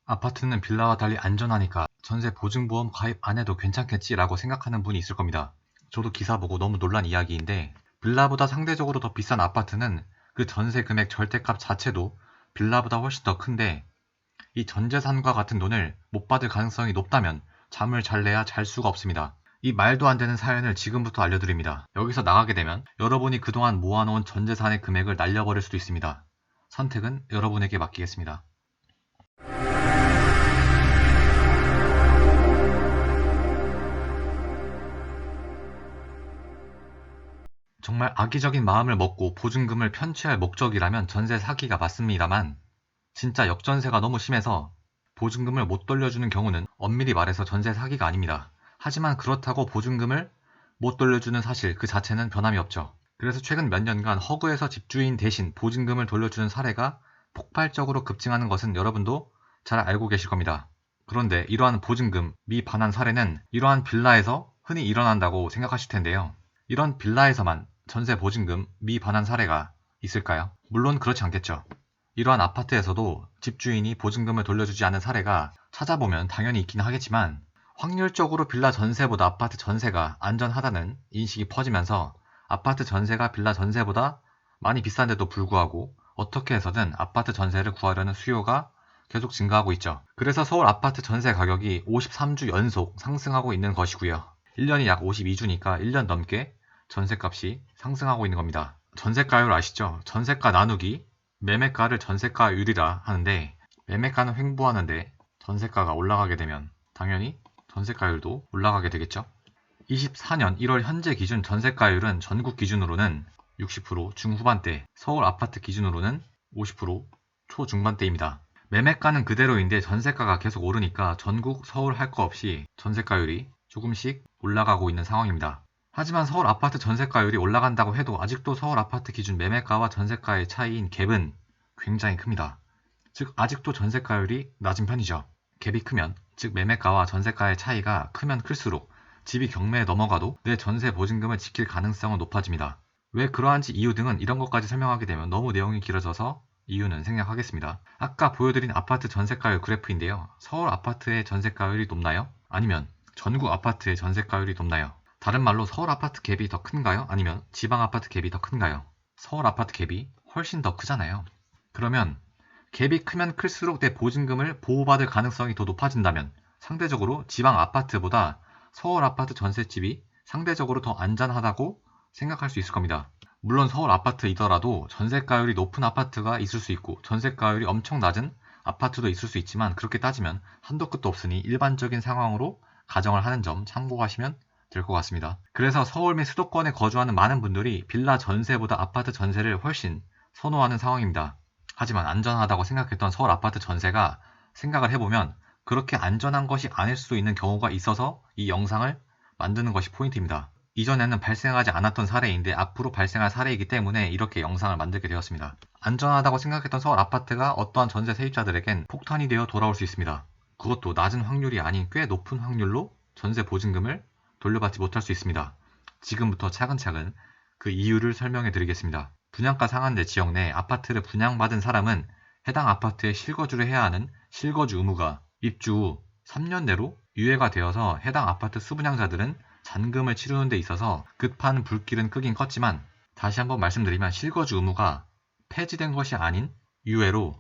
아파트는 빌라와 달리 안전하니까 전세 보증보험 가입 안 해도 괜찮겠지라고 생각하는 분이 있을 겁니다. 저도 기사 보고 너무 놀란 이야기인데, 빌라보다 상대적으로 더 비싼 아파트는 그 전세 금액 절대값 자체도 빌라보다 훨씬 더 큰데, 이 전재산과 같은 돈을 못 받을 가능성이 높다면 잠을 잘 내야 잘 수가 없습니다. 이 말도 안 되는 사연을 지금부터 알려드립니다. 여기서 나가게 되면 여러분이 그동안 모아놓은 전재산의 금액을 날려버릴 수도 있습니다. 선택은 여러분에게 맡기겠습니다. 정말 악의적인 마음을 먹고 보증금을 편취할 목적이라면 전세 사기가 맞습니다만, 진짜 역전세가 너무 심해서 보증금을 못 돌려주는 경우는 엄밀히 말해서 전세 사기가 아닙니다. 하지만 그렇다고 보증금을 못 돌려주는 사실 그 자체는 변함이 없죠. 그래서 최근 몇 년간 허그에서 집주인 대신 보증금을 돌려주는 사례가 폭발적으로 급증하는 것은 여러분도 잘 알고 계실 겁니다. 그런데 이러한 보증금 미반환 사례는 이러한 빌라에서 흔히 일어난다고 생각하실 텐데요. 이런 빌라에서만 전세 보증금 미반환 사례가 있을까요? 물론 그렇지 않겠죠. 이러한 아파트에서도 집주인이 보증금을 돌려주지 않은 사례가 찾아보면 당연히 있긴 하겠지만, 확률적으로 빌라 전세보다 아파트 전세가 안전하다는 인식이 퍼지면서 아파트 전세가 빌라 전세보다 많이 비싼데도 불구하고 어떻게 해서든 아파트 전세를 구하려는 수요가 계속 증가하고 있죠. 그래서 서울 아파트 전세 가격이 53주 연속 상승하고 있는 것이고요. 1년이 약 52주니까 1년 넘게 전세값이 상승하고 있는 겁니다. 전세가율 아시죠? 전세가 나누기 매매가를 전세가율이라 하는데, 매매가는 횡보하는데 전세가가 올라가게 되면 당연히 전세가율도 올라가게 되겠죠. 24년 1월 현재 기준 전세가율은 전국 기준으로는 60% 중후반대, 서울 아파트 기준으로는 50% 초중반대입니다. 매매가는 그대로인데 전세가가 계속 오르니까 전국 서울 할 거 없이 전세가율이 조금씩 올라가고 있는 상황입니다. 하지만 서울 아파트 전세가율이 올라간다고 해도 아직도 서울 아파트 기준 매매가와 전세가의 차이인 갭은 굉장히 큽니다. 즉 아직도 전세가율이 낮은 편이죠. 갭이 크면, 즉 매매가와 전세가의 차이가 크면 클수록 집이 경매에 넘어가도 내 전세 보증금을 지킬 가능성은 높아집니다. 왜 그러한지 이유 등은 이런 것까지 설명하게 되면 너무 내용이 길어져서 이유는 생략하겠습니다. 아까 보여드린 아파트 전세가율 그래프인데요. 서울 아파트의 전세가율이 높나요? 아니면 전국 아파트의 전세가율이 높나요? 다른 말로 서울 아파트 갭이 더 큰가요? 아니면 지방 아파트 갭이 더 큰가요? 서울 아파트 갭이 훨씬 더 크잖아요. 그러면 갭이 크면 클수록 내 보증금을 보호받을 가능성이 더 높아진다면 상대적으로 지방 아파트보다 서울 아파트 전셋집이 상대적으로 더 안전하다고 생각할 수 있을 겁니다. 물론 서울 아파트이더라도 전세가율이 높은 아파트가 있을 수 있고 전세가율이 엄청 낮은 아파트도 있을 수 있지만, 그렇게 따지면 한도 끝도 없으니 일반적인 상황으로 가정을 하는 점 참고하시면 될 것 같습니다. 그래서 서울 및 수도권에 거주하는 많은 분들이 빌라 전세보다 아파트 전세를 훨씬 선호하는 상황입니다. 하지만 안전하다고 생각했던 서울 아파트 전세가 생각을 해보면 그렇게 안전한 것이 아닐 수도 있는 경우가 있어서 이 영상을 만드는 것이 포인트입니다. 이전에는 발생하지 않았던 사례인데 앞으로 발생할 사례이기 때문에 이렇게 영상을 만들게 되었습니다. 안전하다고 생각했던 서울 아파트가 어떠한 전세 세입자들에겐 폭탄이 되어 돌아올 수 있습니다. 그것도 낮은 확률이 아닌 꽤 높은 확률로 전세 보증금을 돌려받지 못할 수 있습니다. 지금부터 차근차근 그 이유를 설명해 드리겠습니다. 분양가 상한제 지역 내 아파트를 분양받은 사람은 해당 아파트에 실거주를 해야 하는 실거주 의무가 입주 후 3년 내로 유예가 되어서 해당 아파트 수분양자들은 잔금을 치르는 데 있어서 급한 불길은 끄긴 껐지만, 다시 한번 말씀드리면 실거주 의무가 폐지된 것이 아닌 유예로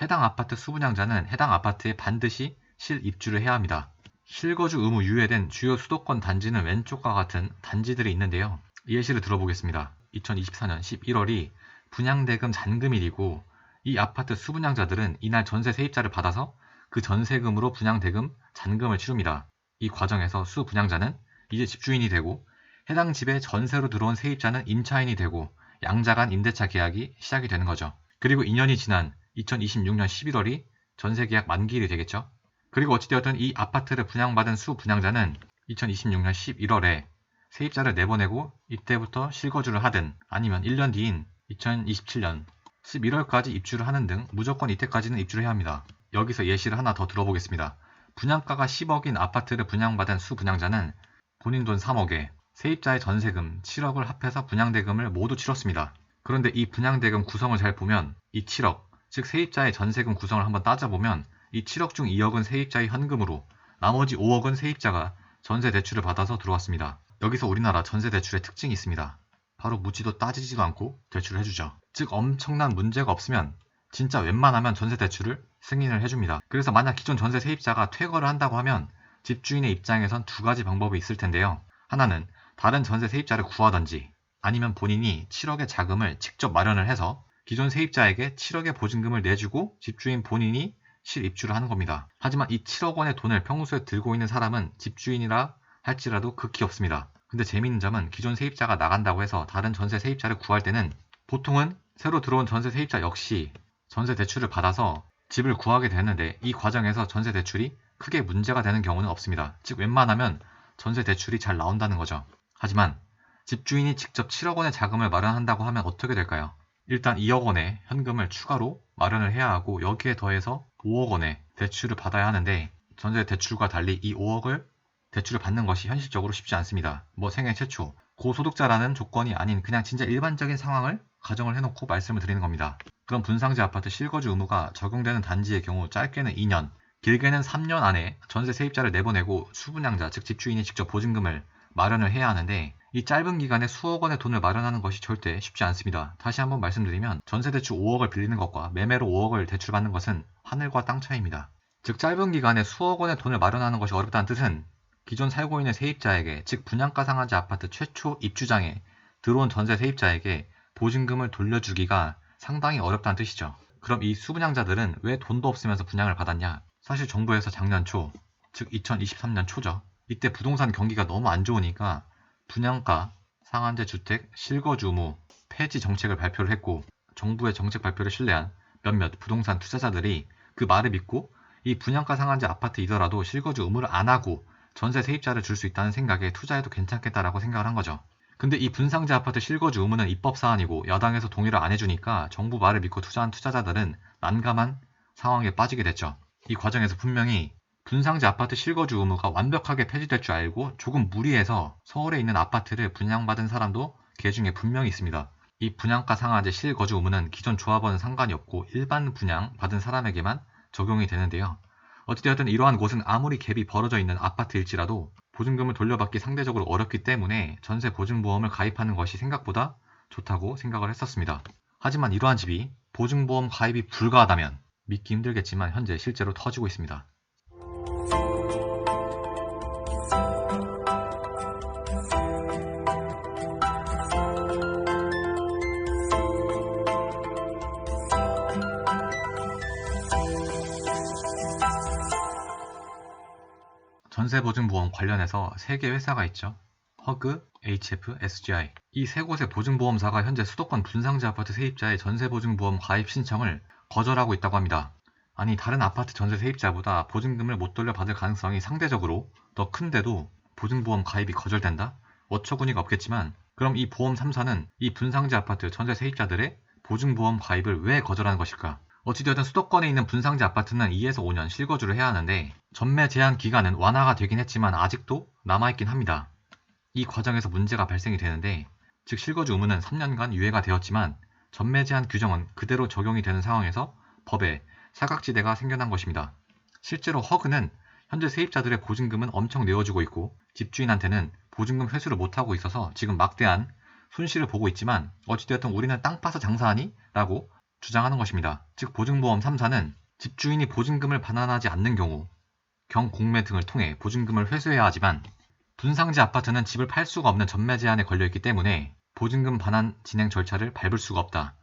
해당 아파트 수분양자는 해당 아파트에 반드시 실입주를 해야 합니다. 실거주 의무 유예된 주요 수도권 단지는 왼쪽과 같은 단지들이 있는데요. 예시를 들어보겠습니다. 2024년 11월이 분양대금 잔금일이고 이 아파트 수분양자들은 이날 전세 세입자를 받아서 그 전세금으로 분양대금 잔금을 치릅니다. 이 과정에서 수분양자는 이제 집주인이 되고 해당 집에 전세로 들어온 세입자는 임차인이 되고 양자 간 임대차 계약이 시작이 되는 거죠. 그리고 2년이 지난 2026년 11월이 전세계약 만기일이 되겠죠. 그리고 어찌되었든 이 아파트를 분양받은 수분양자는 2026년 11월에 세입자를 내보내고 이때부터 실거주를 하든 아니면 1년 뒤인 2027년 11월까지 입주를 하는 등 무조건 이때까지는 입주를 해야 합니다. 여기서 예시를 하나 더 들어보겠습니다. 분양가가 10억인 아파트를 분양받은 수분양자는 본인 돈 3억에 세입자의 전세금 7억을 합해서 분양대금을 모두 치렀습니다. 그런데 이 분양대금 구성을 잘 보면 이 7억, 즉 세입자의 전세금 구성을 한번 따져보면 이 7억 중 2억은 세입자의 현금으로 나머지 5억은 세입자가 전세 대출을 받아서 들어왔습니다. 여기서 우리나라 전세 대출의 특징이 있습니다. 바로 묻지도 따지지도 않고 대출을 해주죠. 즉 엄청난 문제가 없으면 진짜 웬만하면 전세 대출을 승인을 해줍니다. 그래서 만약 기존 전세 세입자가 퇴거를 한다고 하면 집주인의 입장에선 두 가지 방법이 있을 텐데요. 하나는 다른 전세 세입자를 구하던지 아니면 본인이 7억의 자금을 직접 마련을 해서 기존 세입자에게 7억의 보증금을 내주고 집주인 본인이 실입주를 하는 겁니다. 하지만 이 7억 원의 돈을 평소에 들고 있는 사람은 집주인이라 할지라도 극히 없습니다. 근데 재미있는 점은 기존 세입자가 나간다고 해서 다른 전세 세입자를 구할 때는 보통은 새로 들어온 전세 세입자 역시 전세 대출을 받아서 집을 구하게 되는데 이 과정에서 전세 대출이 크게 문제가 되는 경우는 없습니다. 즉 웬만하면 전세 대출이 잘 나온다는 거죠. 하지만 집주인이 직접 7억 원의 자금을 마련한다고 하면 어떻게 될까요? 일단 2억 원의 현금을 추가로 마련을 해야 하고 여기에 더해서 5억 원의 대출을 받아야 하는데 전세 대출과 달리 이 5억을 대출을 받는 것이 현실적으로 쉽지 않습니다. 생애 최초 고소득자라는 조건이 아닌 그냥 진짜 일반적인 상황을 가정을 해놓고 말씀을 드리는 겁니다. 그럼 분상제 아파트 실거주 의무가 적용되는 단지의 경우 짧게는 2년, 길게는 3년 안에 전세 세입자를 내보내고 수분양자 즉 집주인이 직접 보증금을 마련을 해야 하는데 이 짧은 기간에 수억 원의 돈을 마련하는 것이 절대 쉽지 않습니다. 다시 한번 말씀드리면 전세대출 5억을 빌리는 것과 매매로 5억을 대출받는 것은 하늘과 땅 차이입니다. 즉 짧은 기간에 수억 원의 돈을 마련하는 것이 어렵다는 뜻은 기존 살고 있는 세입자에게 즉 분양가 상한제 아파트 최초 입주장에 들어온 전세 세입자에게 보증금을 돌려주기가 상당히 어렵다는 뜻이죠. 그럼 이 수분양자들은 왜 돈도 없으면서 분양을 받았냐? 사실 정부에서 작년 초, 즉 2023년 초죠. 이때 부동산 경기가 너무 안 좋으니까 분양가 상한제 주택 실거주 의무 폐지 정책을 발표를 했고 정부의 정책 발표를 신뢰한 몇몇 부동산 투자자들이 그 말을 믿고 이 분양가 상한제 아파트이더라도 실거주 의무를 안 하고 전세 세입자를 줄 수 있다는 생각에 투자해도 괜찮겠다라고 생각을 한 거죠. 근데 이 분상제 아파트 실거주 의무는 입법 사안이고 야당에서 동의를 안 해주니까 정부 말을 믿고 투자한 투자자들은 난감한 상황에 빠지게 됐죠. 이 과정에서 분명히 분상제 아파트 실거주 의무가 완벽하게 폐지될 줄 알고 조금 무리해서 서울에 있는 아파트를 분양받은 사람도 개 중에 분명히 있습니다. 이 분양가 상한제 실거주 의무는 기존 조합원은 상관이 없고 일반 분양 받은 사람에게만 적용이 되는데요. 어찌되었든 이러한 곳은 아무리 갭이 벌어져 있는 아파트일지라도 보증금을 돌려받기 상대적으로 어렵기 때문에 전세 보증보험을 가입하는 것이 생각보다 좋다고 생각을 했었습니다. 하지만 이러한 집이 보증보험 가입이 불가하다면 믿기 힘들겠지만 현재 실제로 터지고 있습니다. 전세보증보험 관련해서 3개 회사가 있죠. 허그, HF, SGI. 이 세 곳의 보증보험사가 현재 수도권 분상제 아파트 세입자의 전세보증보험 가입 신청을 거절하고 있다고 합니다. 아니 다른 아파트 전세 세입자보다 보증금을 못 돌려받을 가능성이 상대적으로 더 큰데도 보증보험 가입이 거절된다? 어처구니가 없겠지만 그럼 이 보험 3사는 이 분상제 아파트 전세 세입자들의 보증보험 가입을 왜 거절하는 것일까? 어찌되었든 수도권에 있는 분상제 아파트는 2에서 5년 실거주를 해야 하는데 전매 제한 기간은 완화가 되긴 했지만 아직도 남아있긴 합니다. 이 과정에서 문제가 발생이 되는데 즉 실거주 의무는 3년간 유예가 되었지만 전매 제한 규정은 그대로 적용이 되는 상황에서 법에 사각지대가 생겨난 것입니다. 실제로 허그는 현재 세입자들의 보증금은 엄청 내어주고 있고 집주인한테는 보증금 회수를 못하고 있어서 지금 막대한 손실을 보고 있지만 어찌되었든 우리는 땅 파서 장사하니? 라고 주장하는 것입니다. 즉 보증보험 3사는 집주인이 보증금을 반환하지 않는 경우 경공매 등을 통해 보증금을 회수해야 하지만 분상제 아파트는 집을 팔 수가 없는 전매 제한에 걸려있기 때문에 보증금 반환 진행 절차를 밟을 수가 없다.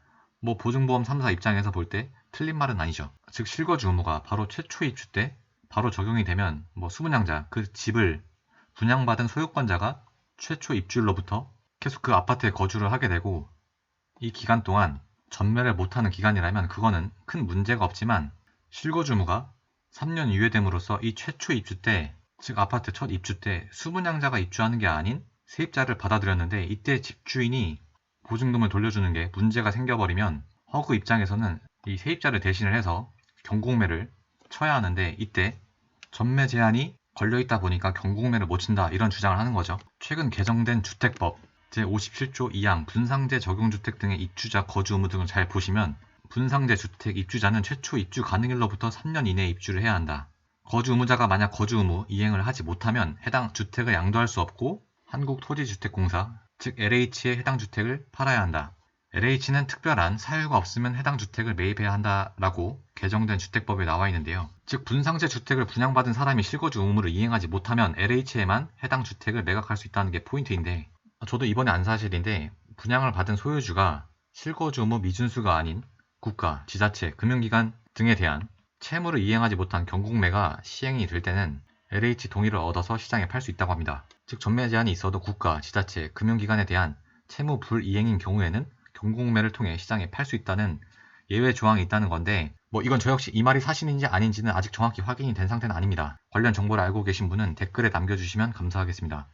보증보험 3사 입장에서 볼 때 틀린 말은 아니죠. 즉 실거주 의무가 바로 최초 입주 때 바로 적용이 되면 수분양자 그 집을 분양받은 소유권자가 최초 입주일로부터 계속 그 아파트에 거주를 하게 되고 이 기간 동안 전매를 못하는 기간이라면 그거는 큰 문제가 없지만 실거주 의무가 3년 유예됨으로써 이 최초 입주 때 즉 아파트 첫 입주 때 수분양자가 입주하는 게 아닌 세입자를 받아들였는데 이때 집주인이 보증금을 돌려주는 게 문제가 생겨버리면 허그 입장에서는 이 세입자를 대신을 해서 경공매를 쳐야 하는데 이때 전매 제한이 걸려있다 보니까 경공매를 못 친다 이런 주장을 하는 거죠. 최근 개정된 주택법 제57조 2항 분상제 적용주택 등의 입주자 거주 의무 등을 잘 보시면 분상제 주택 입주자는 최초 입주 가능일로부터 3년 이내에 입주를 해야 한다. 거주 의무자가 만약 거주 의무 이행을 하지 못하면 해당 주택을 양도할 수 없고 한국토지주택공사, 즉 LH에 해당 주택을 팔아야 한다. LH는 특별한 사유가 없으면 해당 주택을 매입해야 한다라고 개정된 주택법에 나와 있는데요. 즉 분상제 주택을 분양받은 사람이 실거주 의무를 이행하지 못하면 LH에만 해당 주택을 매각할 수 있다는 게 포인트인데, 저도 이번에 안 사실인데 분양을 받은 소유주가 실거주 의무 미준수가 아닌 국가, 지자체, 금융기관 등에 대한 채무를 이행하지 못한 경국매가 시행이 될 때는 LH 동의를 얻어서 시장에 팔 수 있다고 합니다. 즉 전매 제한이 있어도 국가, 지자체, 금융기관에 대한 채무 불이행인 경우에는 경국매를 통해 시장에 팔 수 있다는 예외 조항이 있다는 건데, 이건 저 역시 이 말이 사실인지 아닌지는 아직 정확히 확인이 된 상태는 아닙니다. 관련 정보를 알고 계신 분은 댓글에 남겨주시면 감사하겠습니다.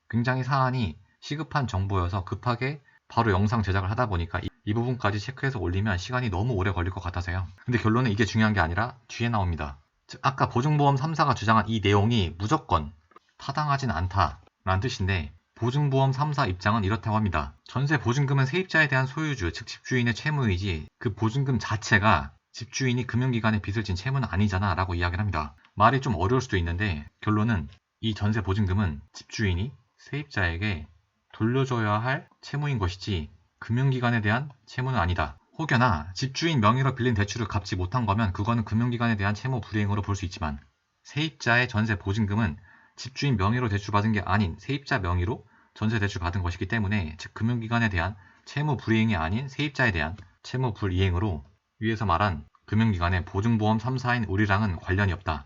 굉장히 사안이 시급한 정보여서 급하게 바로 영상 제작을 하다 보니까 이 부분까지 체크해서 올리면 시간이 너무 오래 걸릴 것 같아서요. 근데 결론은 이게 중요한 게 아니라 뒤에 나옵니다. 즉 아까 보증보험 3사가 주장한 이 내용이 무조건 타당하진 않다라는 뜻인데, 보증보험 3사 입장은 이렇다고 합니다. 전세 보증금은 세입자에 대한 소유주, 즉 집주인의 채무이지 그 보증금 자체가 집주인이 금융기관에 빚을 진 채무는 아니잖아 라고 이야기를 합니다. 말이 좀 어려울 수도 있는데 결론은 이 전세 보증금은 집주인이 세입자에게 돌려줘야 할 채무인 것이지 금융기관에 대한 채무는 아니다. 혹여나 집주인 명의로 빌린 대출을 갚지 못한 거면 그거는 금융기관에 대한 채무 불이행으로 볼 수 있지만, 세입자의 전세 보증금은 집주인 명의로 대출받은 게 아닌 세입자 명의로 전세 대출 받은 것이기 때문에, 즉 금융기관에 대한 채무 불이행이 아닌 세입자에 대한 채무 불이행으로 위에서 말한 금융기관의 보증보험 3사인 우리랑은 관련이 없다.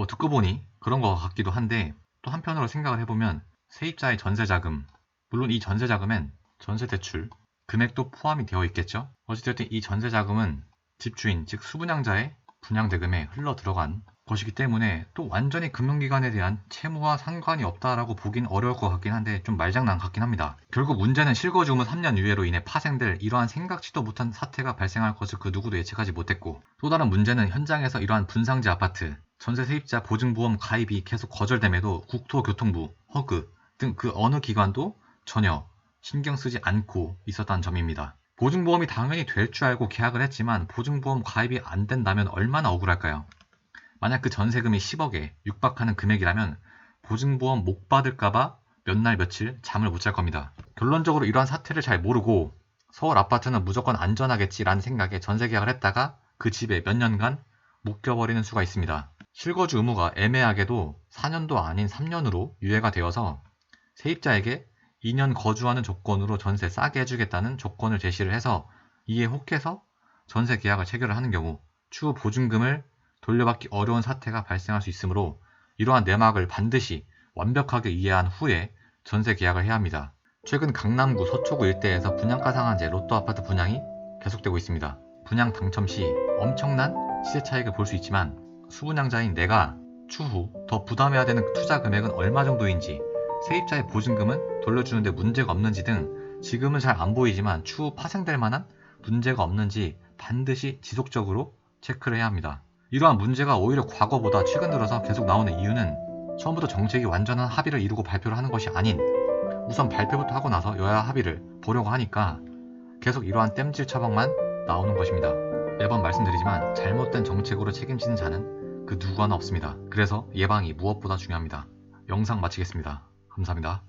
듣고 보니 그런 것 같기도 한데, 또 한편으로 생각을 해보면 세입자의 전세자금, 물론 이 전세자금엔 전세대출 금액도 포함이 되어 있겠죠. 어찌됐든 이 전세자금은 집주인, 즉 수분양자의 분양대금에 흘러 들어간 것이기 때문에 또 완전히 금융기관에 대한 채무와 상관이 없다라고 보긴 어려울 것 같긴 한데 좀 말장난 같긴 합니다. 결국 문제는 실거주 의무 3년 유예로 인해 파생될 이러한 생각지도 못한 사태가 발생할 것을 그 누구도 예측하지 못했고, 또 다른 문제는 현장에서 이러한 분상제 아파트, 전세 세입자 보증보험 가입이 계속 거절됨에도 국토교통부, 허그 등 그 어느 기관도 전혀 신경 쓰지 않고 있었다는 점입니다. 보증보험이 당연히 될 줄 알고 계약을 했지만 보증보험 가입이 안 된다면 얼마나 억울할까요? 만약 그 전세금이 10억에 육박하는 금액이라면 보증보험 못 받을까봐 몇 날 며칠 잠을 못 잘 겁니다. 결론적으로 이러한 사태를 잘 모르고 서울 아파트는 무조건 안전하겠지라는 생각에 전세계약을 했다가 그 집에 몇 년간 묶여버리는 수가 있습니다. 실거주 의무가 애매하게도 4년도 아닌 3년으로 유예가 되어서 세입자에게 2년 거주하는 조건으로 전세 싸게 해주겠다는 조건을 제시를 해서 이에 혹해서 전세 계약을 체결을 하는 경우 추후 보증금을 돌려받기 어려운 사태가 발생할 수 있으므로 이러한 내막을 반드시 완벽하게 이해한 후에 전세 계약을 해야 합니다. 최근 강남구 서초구 일대에서 분양가 상한제 로또 아파트 분양이 계속되고 있습니다. 분양 당첨 시 엄청난 시세 차익을 볼 수 있지만 수분양자인 내가 추후 더 부담해야 되는 투자 금액은 얼마 정도인지, 세입자의 보증금은 돌려주는데 문제가 없는지 등 지금은 잘 안 보이지만 추후 파생될 만한 문제가 없는지 반드시 지속적으로 체크를 해야 합니다. 이러한 문제가 오히려 과거보다 최근 들어서 계속 나오는 이유는 처음부터 정책이 완전한 합의를 이루고 발표를 하는 것이 아닌 우선 발표부터 하고 나서 여야 합의를 보려고 하니까 계속 이러한 땜질 처방만 나오는 것입니다. 매번 말씀드리지만 잘못된 정책으로 책임지는 자는 그 누구 하나 없습니다. 그래서 예방이 무엇보다 중요합니다. 영상 마치겠습니다. 감사합니다.